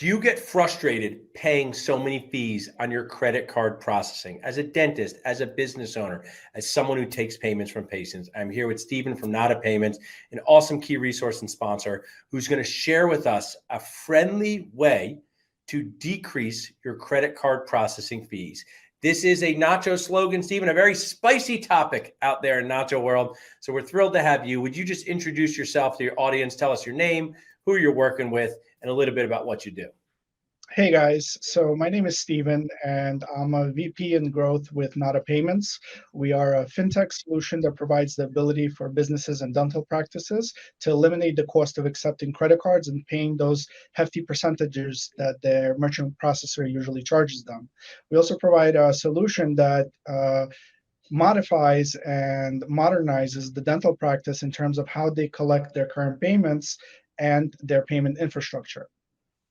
Do you get frustrated paying so many fees on your credit card processing as a dentist, as a business owner, as someone who takes payments from patients? I'm here with Steven from Nadapayments, an awesome key resource and sponsor who's going to share with us a friendly way to decrease your credit card processing fees. This is a Nacho slogan, Steven, a very spicy topic out there in Nacho world. So we're thrilled to have you. Would you just introduce yourself to your audience? Tell us your name, who you're working with, and a little bit about what you do. Hey guys, so my name is Steven and I'm a VP in growth with Nadapayments. We are a fintech solution that provides the ability for businesses and dental practices to eliminate the cost of accepting credit cards and paying those hefty percentages that their merchant processor usually charges them. We also provide a solution that modifies and modernizes the dental practice in terms of how they collect their current payments and their payment infrastructure.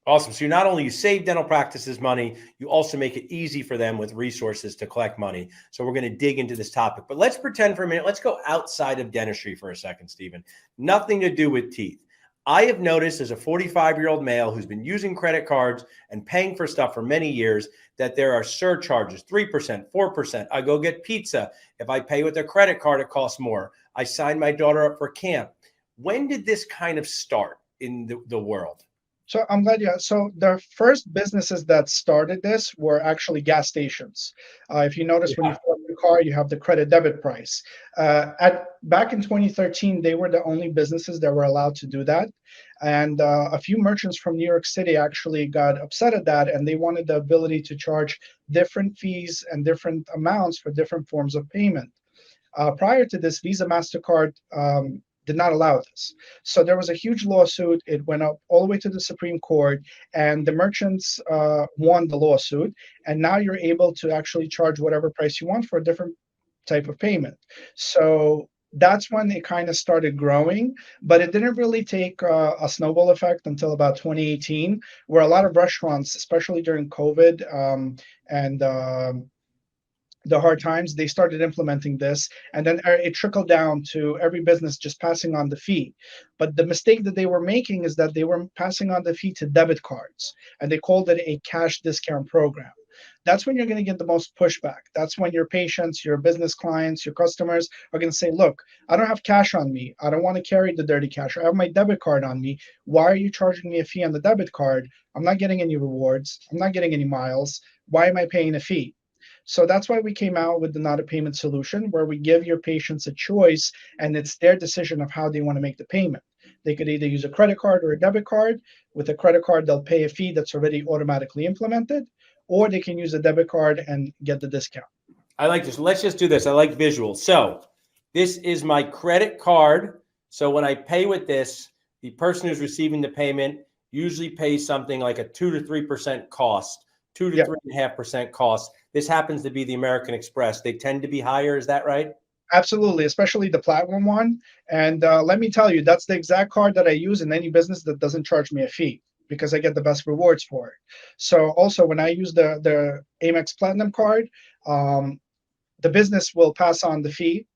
Awesome. So you not only you save dental practices money, you also make it easy for them with resources to collect money. So we're going to dig into this topic. But let's pretend for a minute. Let's go outside of dentistry for a second, Steven. Nothing to do with teeth. I have noticed as a 45-year-old male who's been using credit cards and paying for stuff for many years that there are surcharges, 3%, 4%. I go get pizza. If I pay with a credit card, it costs more. I sign my daughter up for camp. When did this kind of start in the world? So I'm glad you asked. So the first businesses that started this were actually gas stations. If you notice, when you fill up your car, you have the credit debit price. Back in 2013, they were the only businesses that were allowed to do that. And a few merchants from New York City actually got upset at that, and they wanted the ability to charge different fees and different amounts for different forms of payment. Prior to this, Visa, MasterCard did not allow this. So there was a huge lawsuit. It went up all the way to the Supreme Court, and the merchants won the lawsuit. And now you're able to actually charge whatever price you want for a different type of payment. So that's when it kind of started growing, but it didn't really take a snowball effect until about 2018, where a lot of restaurants, especially during COVID and the hard times, they started implementing this, and then it trickled down to every business just passing on the fee. But the mistake that they were making is that they were passing on the fee to debit cards, and they called it a cash discount program. That's when you're going to get the most pushback. That's when your patients, your business clients, your customers are going to say, look, I don't have cash on me. I don't want to carry the dirty cash. I have my debit card on me. Why are you charging me a fee on the debit card? I'm not getting any rewards. I'm not getting any miles. Why am I paying a fee? So that's why we came out with the not a payment solution, where we give your patients a choice, and it's their decision of how they want to make the payment. They could either use a credit card or a debit card. With a credit card, they'll pay a fee that's already automatically implemented, or they can use a debit card and get the discount. I like this. Let's just do this. I like visuals. So this is my credit card. So when I pay with this, the person who's receiving the payment usually pays something like a 2 to 3% cost, 2 to 3.5% cost. This happens to be the American Express. They tend to be higher. Is that right? Absolutely, especially the platinum one. And let me tell you, that's the exact card that I use in any business that doesn't charge me a fee, because I get the best rewards for it. So also, when I use the Amex Platinum card, the business will pass on the fee.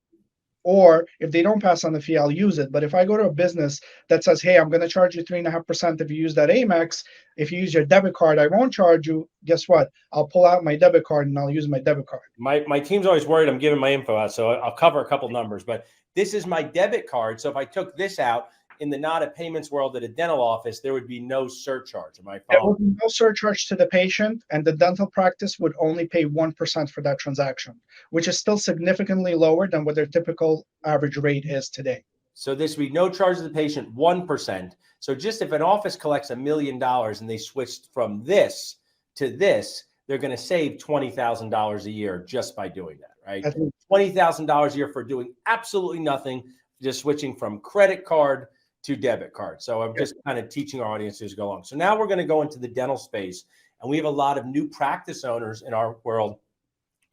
Or if they don't pass on the fee, I'll use it. But if I go to a business that says, hey, I'm going to charge you 3.5% if you use that Amex, if you use your debit card, I won't charge you. Guess what? I'll pull out my debit card and I'll use my debit card. My team's always worried I'm giving my info out, so I'll cover a couple numbers. But this is my debit card. So if I took this out in the Nadapayments world at a dental office, there would be no surcharge. Am I following? There would be no surcharge to the patient, and the dental practice would only pay 1% for that transaction, which is still significantly lower than what their typical average rate is today. So this would be no charge to the patient, 1%. So just if an office collects $1 million and they switched from this to this, they're going to save $20,000 a year just by doing that, right? $20,000 a year for doing absolutely nothing, just switching from credit card to debit card. So I'm just kind of teaching our audience as we go along. So now we're going to go into the dental space, and we have a lot of new practice owners in our world.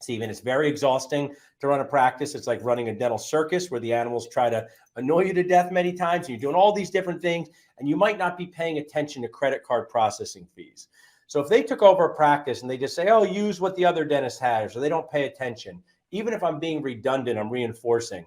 Steven, it's very exhausting to run a practice. It's like running a dental circus where the animals try to annoy you to death many times. And you're doing all these different things, and you might not be paying attention to credit card processing fees. So if they took over a practice and they just say, oh, use what the other dentist has, or they don't pay attention, even if I'm being redundant, I'm reinforcing.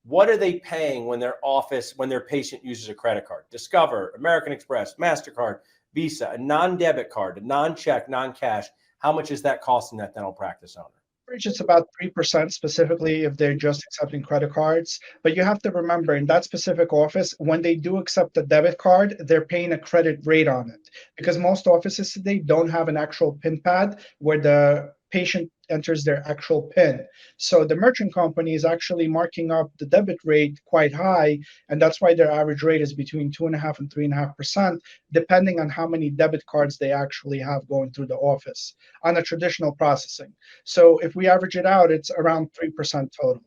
What are they paying when their patient uses a credit card? Discover, American Express, MasterCard, Visa, a non-debit card, a non-check, non-cash, how much is that costing that dental practice owner? It's about 3% specifically if they're just accepting credit cards. But you have to remember in that specific office, when they do accept a debit card, they're paying a credit rate on it because most offices today don't have an actual PIN pad where the patient enters their actual PIN. So the merchant company is actually marking up the debit rate quite high, and that's why their average rate is between 2.5 and 3.5%, depending on how many debit cards they actually have going through the office on a traditional processing. So if we average it out, it's around 3% total.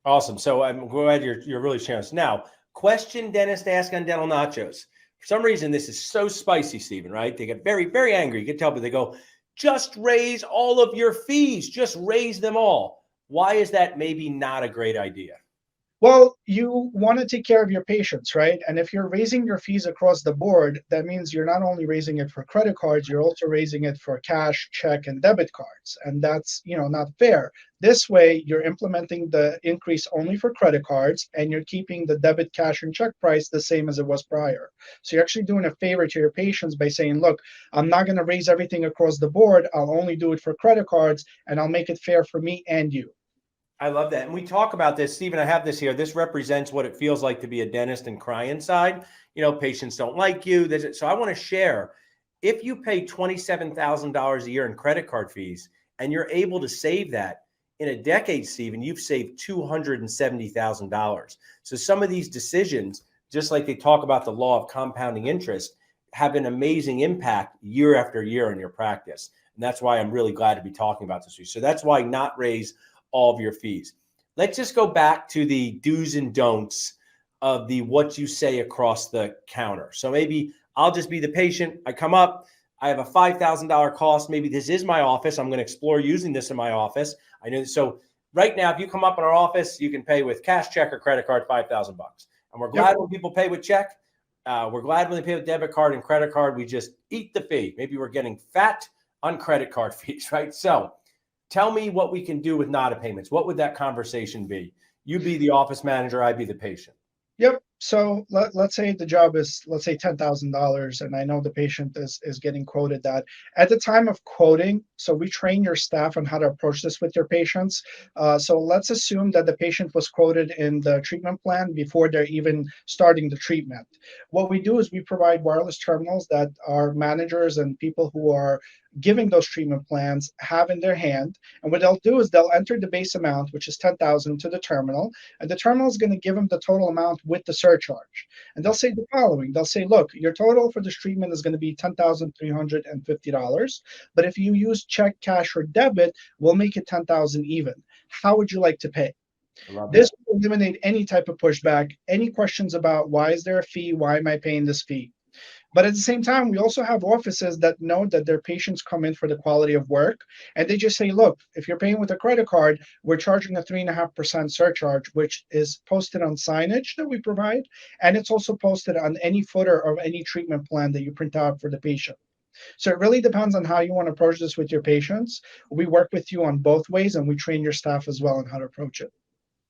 Awesome. So I'm glad you're really sharing this. Now, question dentist ask on Dental Nachos. For some reason, this is so spicy, Steven, right? They get very, very angry. You can tell, but they go, just raise all of your fees. Just raise them all. Why is that maybe not a great idea? Well, you want to take care of your patients, right? And if you're raising your fees across the board, that means you're not only raising it for credit cards, you're also raising it for cash, check, and debit cards. And that's, not fair. This way, you're implementing the increase only for credit cards, and you're keeping the debit, cash, and check price the same as it was prior. So you're actually doing a favor to your patients by saying, look, I'm not going to raise everything across the board. I'll only do it for credit cards, and I'll make it fair for me and you. I love that. And we talk about this, Steven, I have this here. This represents what it feels like to be a dentist and cry inside. Patients don't like you. So I want to share, if you pay $27,000 a year in credit card fees and you're able to save that in a decade, Steven, you've saved $270,000. So some of these decisions, just like they talk about the law of compounding interest, have an amazing impact year after year in your practice. And that's why I'm really glad to be talking about this. So that's why not raise all of your fees. Let's just go back to the do's and don'ts of the what you say across the counter. So maybe I'll just be the patient. I come up, I have a $5,000 cost. Maybe this is my office. I'm going to explore using this in my office. I know. So right now, if you come up in our office, you can pay with cash, check, or credit card, $5,000. And we're glad when people pay with check. We're glad when they pay with debit card and credit card. We just eat the fee. Maybe we're getting fat on credit card fees, right? So tell me what we can do with Nadapayments. What would that conversation be? You be the office manager, I be the patient. Yep. So let's say the job is, let's say $10,000, and I know the patient is getting quoted that. At the time of quoting, so we train your staff on how to approach this with your patients. So let's assume that the patient was quoted in the treatment plan before they're even starting the treatment. What we do is we provide wireless terminals that our managers and people who are giving those treatment plans have in their hand. And what they'll do is they'll enter the base amount, which is 10,000, to the terminal, and the terminal is going to give them the total amount with the surcharge. And they'll say the following. They'll say, look, your total for this treatment is going to be $10,350. But if you use check, cash, or debit, we'll make it 10,000 even. How would you like to pay? This will eliminate any type of pushback, any questions about why is there a fee? Why am I paying this fee? But at the same time, we also have offices that know that their patients come in for the quality of work. And they just say, look, if you're paying with a credit card, we're charging a 3.5% surcharge, which is posted on signage that we provide. And it's also posted on any footer of any treatment plan that you print out for the patient. So it really depends on how you want to approach this with your patients. We work with you on both ways, and we train your staff as well on how to approach it.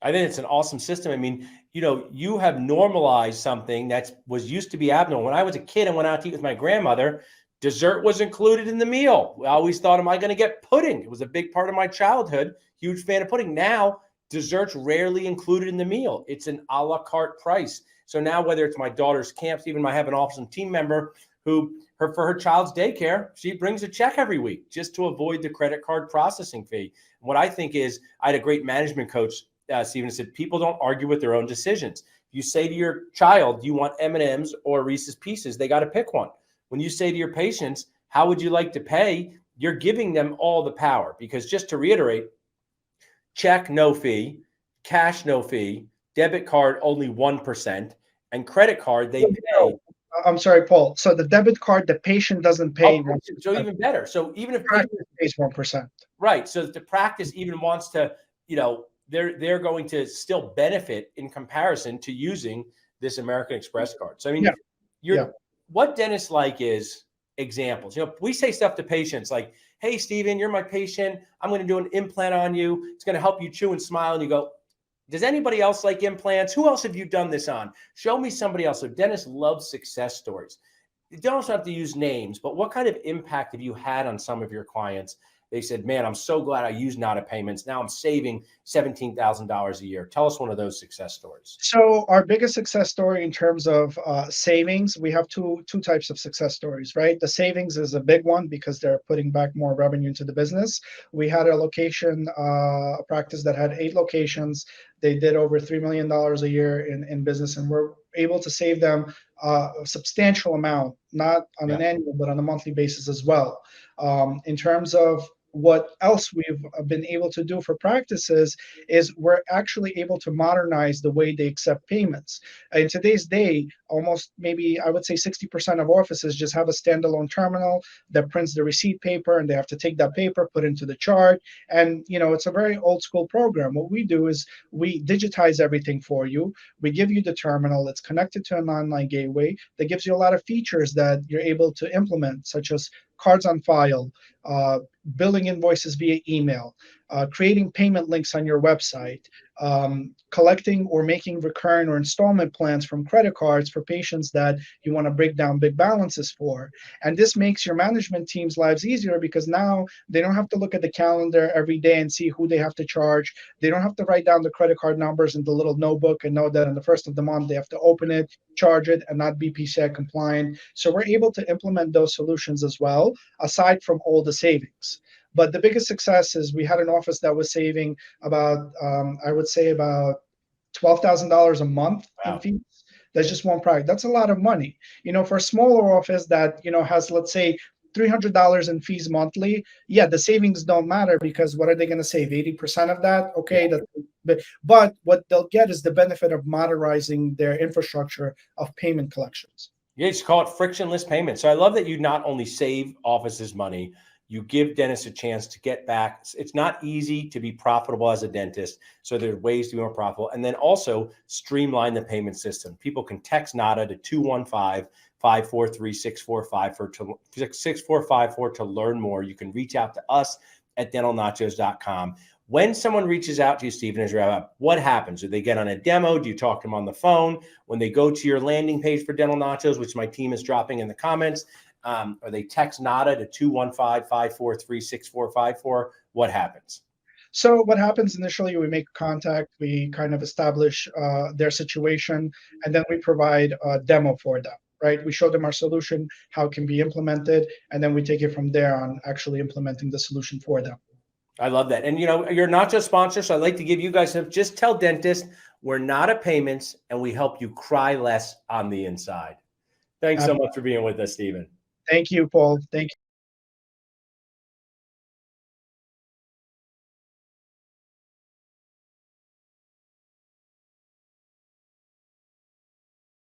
I think it's an awesome system. I mean, you have normalized something that was used to be abnormal. When I was a kid and went out to eat with my grandmother, dessert was included in the meal. I always thought, am I going to get pudding? It was a big part of my childhood. Huge fan of pudding. Now, dessert's rarely included in the meal. It's an a la carte price. So now, whether it's my daughter's camps, even I have an awesome team member who, for her child's daycare, she brings a check every week just to avoid the credit card processing fee. And what I think is, I had a great management coach, Steven, said people don't argue with their own decisions. You say to your child, do you want M&Ms or Reese's Pieces? They got to pick one. When you say to your patients, how would you like to pay? You're giving them all the power, because just to reiterate, check, no fee, cash, no fee, debit card, only 1%, and credit card, they pay. I'm sorry, Paul. So the debit card, the patient doesn't pay. Oh, so even better. So even if practice pays 1%. Right. So if the practice even wants to, they're going to still benefit in comparison to using this American Express card. So I mean, what dentists like is examples. We say stuff to patients like, hey, Steven, you're my patient. I'm going to do an implant on you. It's going to help you chew and smile. And you go, does anybody else like implants? Who else have you done this on? Show me somebody else. So dentists love success stories. you don't have to use names, but what kind of impact have you had on some of your clients? They said, man, I'm so glad I used Nadapayments. Now I'm saving $17,000 a year. Tell us one of those success stories. So our biggest success story in terms of savings, we have two types of success stories, right? The savings is a big one because they're putting back more revenue into the business. We had a location, a practice that had 8 locations. They did over $3 million a year in business, and we're able to save them a substantial amount, not on an annual, but on a monthly basis as well. In terms of what else we've been able to do for practices is we're actually able to modernize the way they accept payments. In today's day, almost maybe I would say 60% of offices just have a standalone terminal that prints the receipt paper, and they have to take that paper, put into the chart. And it's a very old school program. What we do is we digitize everything for you. We give you the terminal. It's connected to an online gateway that gives you a lot of features that you're able to implement, such as cards on file, billing invoices via email, creating payment links on your website, collecting or making recurring or installment plans from credit cards for patients that you want to break down big balances for. And this makes your management team's lives easier because now they don't have to look at the calendar every day and see who they have to charge. They don't have to write down the credit card numbers in the little notebook and know that on the first of the month they have to open it, charge it, and not be PCI compliant. So we're able to implement those solutions as well, aside from all the savings. But the biggest success is we had an office that was saving about, I would say, about $12,000 a month in fees. That's just one product. That's a lot of money. For a smaller office that has, let's say, $300 in fees monthly. Yeah, the savings don't matter because what are they going to save? 80% of that? Okay, but what they'll get is the benefit of modernizing their infrastructure of payment collections. Yeah, just call it frictionless payments. So I love that you not only save offices money, you give dentists a chance to get back. It's not easy to be profitable as a dentist. So there are ways to be more profitable. And then also streamline the payment system. People can text NADA to 215-543-6454 to learn more. You can reach out to us at dentalnachos.com. When someone reaches out to you, Steven, as your what happens? Do they get on a demo? Do you talk to them on the phone? When they go to your landing page for Dental Nachos, which my team is dropping in the comments, or they text NADA to 215-543-6454, what happens? So what happens initially, we make contact, we kind of establish their situation, and then we provide a demo for them, right? We show them our solution, how it can be implemented, and then we take it from there on actually implementing the solution for them. I love that. And you're not just sponsor, so I'd like to give you guys just tell dentists we're Nadapayments and we help you cry less on the inside. Thanks so much for being with us, Steven. Thank you, Paul. Thank you.